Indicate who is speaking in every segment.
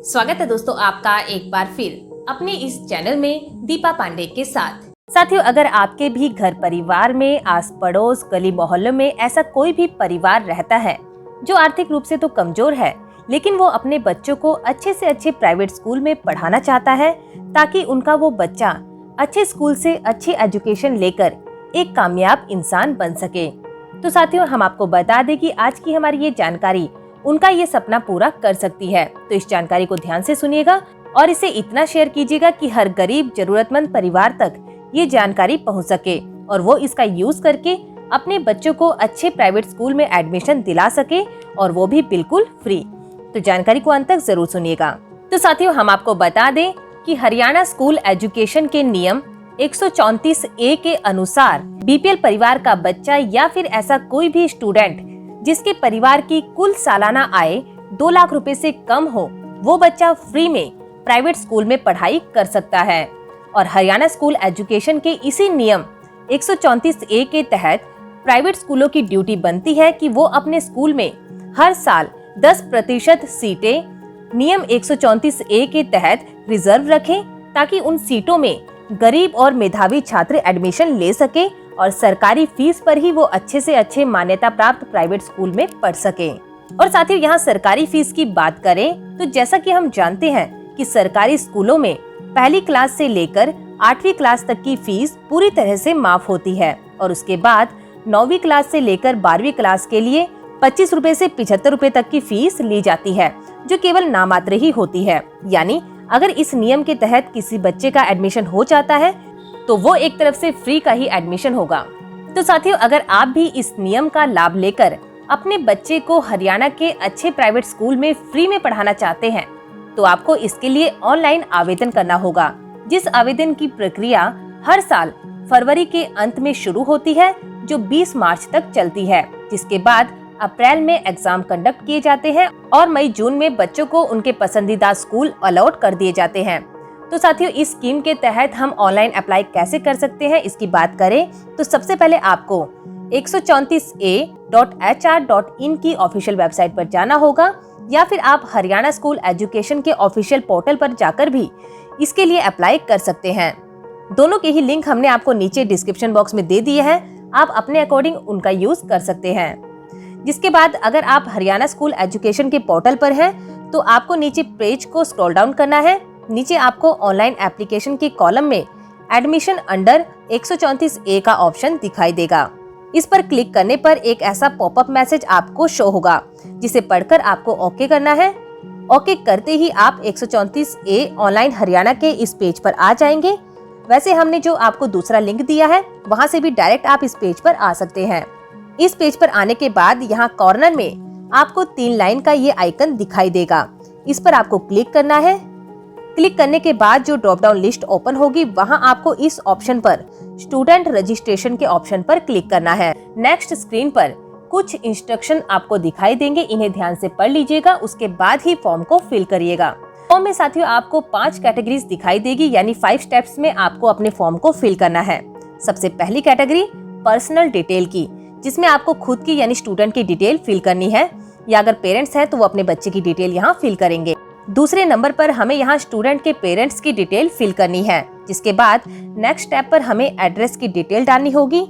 Speaker 1: स्वागत है दोस्तों आपका एक बार फिर अपने इस चैनल में दीपा पांडे के साथ। साथियों, अगर आपके भी घर परिवार में, आस पड़ोस, गली मोहल्लों में ऐसा कोई भी परिवार रहता है जो आर्थिक रूप से तो कमजोर है, लेकिन वो अपने बच्चों को अच्छे से अच्छे प्राइवेट स्कूल में पढ़ाना चाहता है ताकि उनका वो बच्चा अच्छे स्कूल से अच्छी एजुकेशन लेकर एक कामयाब इंसान बन सके, तो साथियों हम आपको बता दें कि आज की हमारी ये जानकारी उनका ये सपना पूरा कर सकती है। तो इस जानकारी को ध्यान से सुनिएगा और इसे इतना शेयर कीजिएगा कि हर गरीब जरूरतमंद परिवार तक ये जानकारी पहुंच सके और वो इसका यूज करके अपने बच्चों को अच्छे प्राइवेट स्कूल में एडमिशन दिला सके, और वो भी बिल्कुल फ्री। तो जानकारी को अंत तक जरूर सुनिएगा। तो साथियों हम आपको बता दें कि हरियाणा स्कूल एजुकेशन के नियम 134A के अनुसार बीपीएल परिवार का बच्चा या फिर ऐसा कोई भी स्टूडेंट जिसके परिवार की कुल सालाना आय 2 लाख रुपए से कम हो, वो बच्चा फ्री में प्राइवेट स्कूल में पढ़ाई कर सकता है। और हरियाणा स्कूल एजुकेशन के इसी नियम 134A के तहत प्राइवेट स्कूलों की ड्यूटी बनती है कि वो अपने स्कूल में हर साल 10% सीटें नियम 134A के तहत रिजर्व रखें ताकि उन सीटों में गरीब और मेधावी छात्र एडमिशन ले सके और सरकारी फीस पर ही वो अच्छे से अच्छे मान्यता प्राप्त प्राइवेट स्कूल में पढ़ सके। और साथियों यहाँ सरकारी फीस की बात करें तो जैसा कि हम जानते हैं कि सरकारी स्कूलों में पहली क्लास से लेकर 8वीं क्लास तक की फीस पूरी तरह से माफ होती है, और उसके बाद 9वीं क्लास से लेकर 12वीं क्लास के लिए 25 रुपए से 75 रुपए तक की फीस ली जाती है, जो केवल नामात्र ही होती है। यानी अगर इस नियम के तहत किसी बच्चे का एडमिशन हो जाता है तो वो एक तरफ से फ्री का ही एडमिशन होगा। तो साथियों अगर आप भी इस नियम का लाभ लेकर अपने बच्चे को हरियाणा के अच्छे प्राइवेट स्कूल में फ्री में पढ़ाना चाहते हैं तो आपको इसके लिए ऑनलाइन आवेदन करना होगा, जिस आवेदन की प्रक्रिया हर साल फरवरी के अंत में शुरू होती है जो 20 मार्च तक चलती है, जिसके बाद अप्रैल में एग्जाम कंडक्ट किए जाते हैं और मई जून में बच्चों को उनके पसंदीदा स्कूल अलॉट कर दिए जाते हैं। तो साथियों इस स्कीम के तहत हम ऑनलाइन अप्लाई कैसे कर सकते हैं इसकी बात करें तो सबसे पहले आपको 134a.hr.in की ऑफिशियल वेबसाइट पर जाना होगा, या फिर आप हरियाणा स्कूल एजुकेशन के ऑफिशियल पोर्टल पर जाकर भी इसके लिए अप्लाई कर सकते हैं। दोनों के ही लिंक हमने आपको नीचे डिस्क्रिप्शन बॉक्स में दे दिए हैं, आप अपने अकॉर्डिंग उनका यूज कर सकते हैं। जिसके बाद अगर आप हरियाणा स्कूल एजुकेशन के पोर्टल पर हैं तो आपको नीचे पेज को स्क्रॉल डाउन करना है। नीचे आपको ऑनलाइन एप्लीकेशन के कॉलम में एडमिशन अंडर 134A का ऑप्शन दिखाई देगा। इस पर क्लिक करने पर एक ऐसा पॉपअप मैसेज आपको शो होगा जिसे पढ़कर आपको ओके करना है। ओके करते ही आप 134A ऑनलाइन हरियाणा के इस पेज पर आ जाएंगे। वैसे हमने जो आपको दूसरा लिंक दिया है वहाँ से भी डायरेक्ट आप इस पेज पर आ सकते हैं। इस पेज पर आने के बाद यहाँ कॉर्नर में आपको 3 लाइन का ये आइकन दिखाई देगा, इस पर आपको क्लिक करना है। क्लिक करने के बाद जो ड्रॉप डाउन लिस्ट ओपन होगी वहां आपको इस ऑप्शन पर स्टूडेंट रजिस्ट्रेशन के ऑप्शन पर क्लिक करना है। नेक्स्ट स्क्रीन पर कुछ इंस्ट्रक्शन आपको दिखाई देंगे, इन्हें ध्यान से पढ़ लीजिएगा, उसके बाद ही फॉर्म को फिल करिएगा। फॉर्म में साथियों आपको 5 कैटेगरीज दिखाई देगी, यानी 5 स्टेप्स में आपको अपने फॉर्म को फिल करना है। सबसे पहली कैटेगरी पर्सनल डिटेल की, जिसमें आपको खुद की यानी स्टूडेंट की डिटेल फिल करनी है, या अगर पेरेंट्स हैं तो वो अपने बच्चे की डिटेल यहाँ फिल करेंगे। दूसरे नंबर पर हमें यहाँ स्टूडेंट के पेरेंट्स की डिटेल फिल करनी है, जिसके बाद नेक्स्ट स्टेप पर हमें एड्रेस की डिटेल डालनी होगी,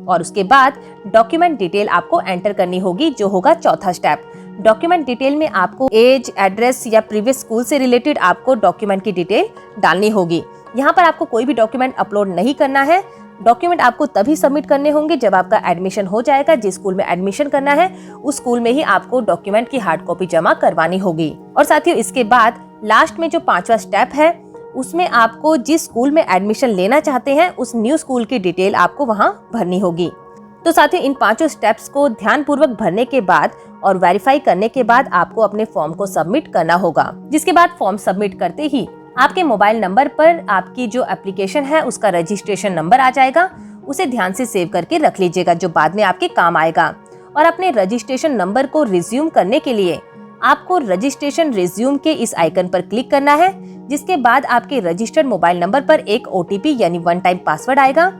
Speaker 1: और उसके बाद डॉक्यूमेंट डिटेल आपको एंटर करनी होगी, जो होगा चौथा स्टेप। डॉक्यूमेंट डिटेल में आपको एज, एड्रेस या प्रीवियस स्कूल से रिलेटेड आपको डॉक्यूमेंट की डिटेल डालनी होगी। यहाँ पर आपको कोई भी डॉक्यूमेंट अपलोड नहीं करना है। डॉक्यूमेंट आपको तभी सबमिट करने होंगे जब आपका एडमिशन हो जाएगा। जिस स्कूल में एडमिशन करना है उस स्कूल में ही आपको डॉक्यूमेंट की हार्ड कॉपी जमा करवानी होगी। और साथियों इसके बाद लास्ट में जो 5वां स्टेप है उसमें आपको जिस स्कूल में एडमिशन लेना चाहते हैं उस न्यू स्कूल की डिटेल आपको वहाँ भरनी होगी। तो साथियों इन 5 स्टेप्स को ध्यान पूर्वक भरने के बाद और वेरीफाई करने के बाद आपको अपने फॉर्म को सबमिट करना होगा। जिसके बाद फॉर्म सबमिट करते ही आपके मोबाइल नंबर पर आपकी जो एप्लीकेशन है उसका रजिस्ट्रेशन नंबर आ जाएगा, उसे ध्यान से सेव करके रख लीजिएगा, जो बाद में आपके काम आएगा। और अपने रजिस्ट्रेशन नंबर को रिज्यूम करने के लिए आपको रजिस्ट्रेशन रिज्यूम के इस आइकन पर क्लिक करना है, जिसके बाद आपके रजिस्टर्ड मोबाइल नंबर पर एक OTP यानी 1 टाइम पासवर्ड आएगा,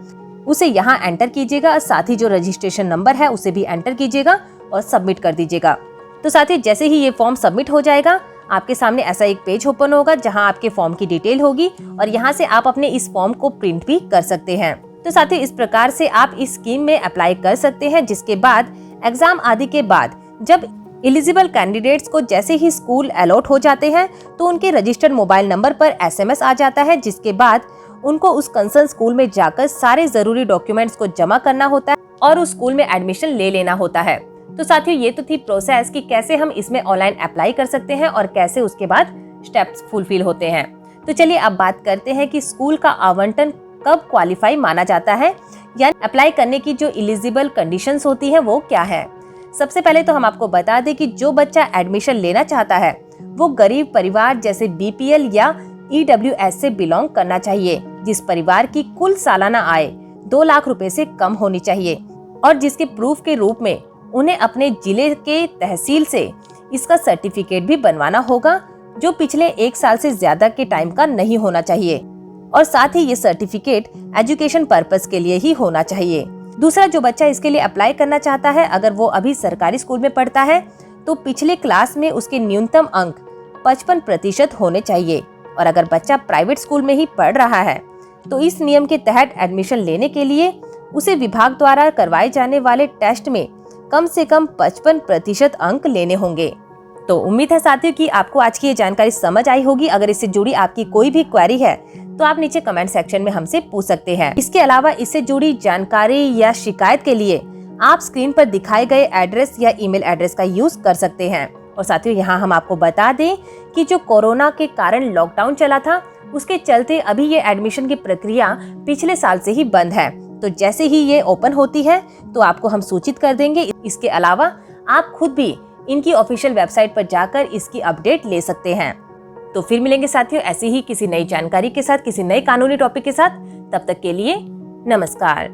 Speaker 1: उसे यहाँ एंटर कीजिएगा। साथ ही जो रजिस्ट्रेशन नंबर है उसे भी एंटर कीजिएगा और सबमिट कर दीजिएगा। तो साथ ही जैसे ही ये फॉर्म सबमिट हो जाएगा आपके सामने ऐसा एक पेज ओपन होगा जहां आपके फॉर्म की डिटेल होगी और यहां से आप अपने इस फॉर्म को प्रिंट भी कर सकते हैं। तो साथियों, इस प्रकार से आप इस स्कीम में अप्लाई कर सकते हैं, जिसके बाद एग्जाम आदि के बाद जब एलिजिबल कैंडिडेट्स को जैसे ही स्कूल अलॉट हो जाते हैं तो उनके रजिस्टर्ड मोबाइल नंबर पर SMS आ जाता है, जिसके बाद उनको उस कंसर्न स्कूल में जाकर सारे जरूरी डॉक्यूमेंट्स को जमा करना होता है और उस स्कूल में एडमिशन ले लेना होता है। तो साथियों, ये तो थी प्रोसेस कि कैसे हम इसमें ऑनलाइन अप्लाई कर सकते हैं और कैसे उसके बाद स्टेप्स फुलफिल होते हैं। तो चलिए अब बात करते हैं कि स्कूल का आवंटन कब क्वालिफाई माना जाता है, यानी अप्लाई करने की जो एलिजिबल कंडीशंस होती है वो क्या है। सबसे पहले तो हम आपको बता दें कि जो बच्चा एडमिशन लेना चाहता है वो गरीब परिवार जैसे BPL या EWS से बिलोंग करना चाहिए, जिस परिवार की कुल सालाना आय 2 लाख रुपए से कम होनी चाहिए और जिसके प्रूफ के रूप में उन्हें अपने जिले के तहसील से इसका सर्टिफिकेट भी बनवाना होगा, जो पिछले 1 साल से ज्यादा के टाइम का नहीं होना चाहिए और साथ ही ये सर्टिफिकेट एजुकेशन पर्पस के लिए ही होना चाहिए। दूसरा, जो बच्चा इसके लिए अप्लाई करना चाहता है, अगर वो अभी सरकारी स्कूल में पढ़ता है तो पिछले क्लास में उसके न्यूनतम अंक 55% होने चाहिए और अगर बच्चा प्राइवेट स्कूल में ही पढ़ रहा है तो इस नियम के तहत एडमिशन लेने के लिए उसे विभाग द्वारा करवाए जाने वाले टेस्ट में कम से कम 55% अंक लेने होंगे। तो उम्मीद है साथियों कि आपको आज की ये जानकारी समझ आई होगी। अगर इससे जुड़ी आपकी कोई भी क्वेरी है तो आप नीचे कमेंट सेक्शन में हमसे पूछ सकते हैं। इसके अलावा इससे जुड़ी जानकारी या शिकायत के लिए आप स्क्रीन पर दिखाए गए एड्रेस या ईमेल एड्रेस का यूज कर सकते हैं। और साथियों, यहाँ हम आपको बता दें कि जो कोरोना के कारण लॉकडाउन चला था उसके चलते अभी ये एडमिशन की प्रक्रिया पिछले साल से ही बंद है। तो जैसे ही ये ओपन होती है तो आपको हम सूचित कर देंगे। इसके अलावा आप खुद भी इनकी ऑफिशियल वेबसाइट पर जाकर इसकी अपडेट ले सकते हैं। तो फिर मिलेंगे साथियों ऐसी ही किसी नई जानकारी के साथ, किसी नए कानूनी टॉपिक के साथ। तब तक के लिए नमस्कार।